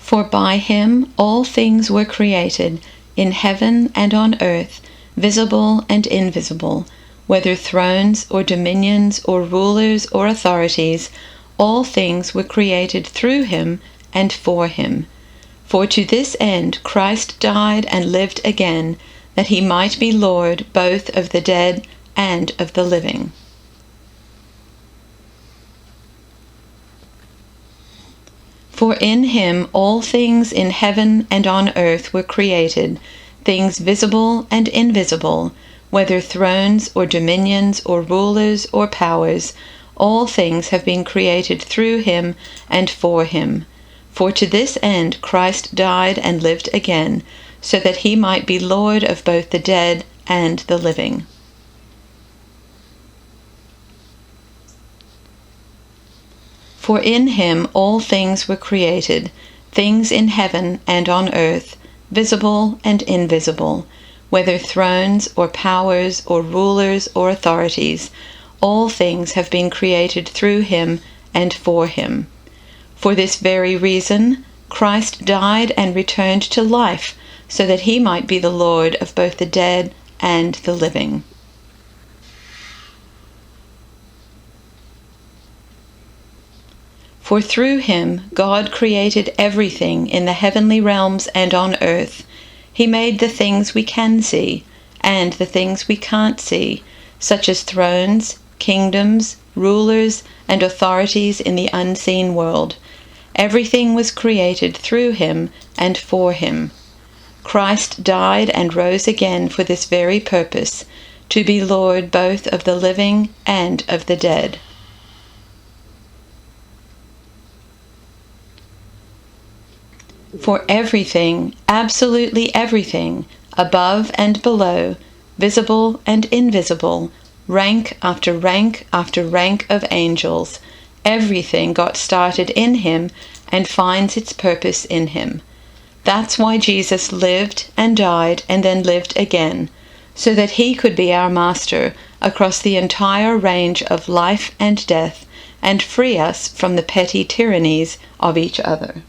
For by him all things were created, in heaven and on earth, visible and invisible, whether thrones or dominions or rulers or authorities, all things were created through him and for him. For to this end Christ died and lived again, that he might be Lord both of the dead and of the living. For in him all things in heaven and on earth were created, things visible and invisible, whether thrones or dominions or rulers or powers, all things have been created through him and for him. For to this end Christ died and lived again, so that he might be Lord of both the dead and the living. For in him all things were created, things in heaven and on earth, visible and invisible, whether thrones or powers or rulers or authorities, all things have been created through him and for him. For this very reason, Christ died and returned to life, so that he might be the Lord of both the dead and the living. For through him God created everything in the heavenly realms and on earth. He made the things we can see, and the things we can't see, such as thrones, kingdoms, rulers, and authorities in the unseen world. Everything was created through him and for him. Christ died and rose again for this very purpose, to be Lord both of the living and of the dead. For everything, absolutely everything, above and below, visible and invisible, rank after rank after rank of angels, everything got started in him and finds its purpose in him. That's why Jesus lived and died and then lived again, so that he could be our master across the entire range of life and death and free us from the petty tyrannies of each other.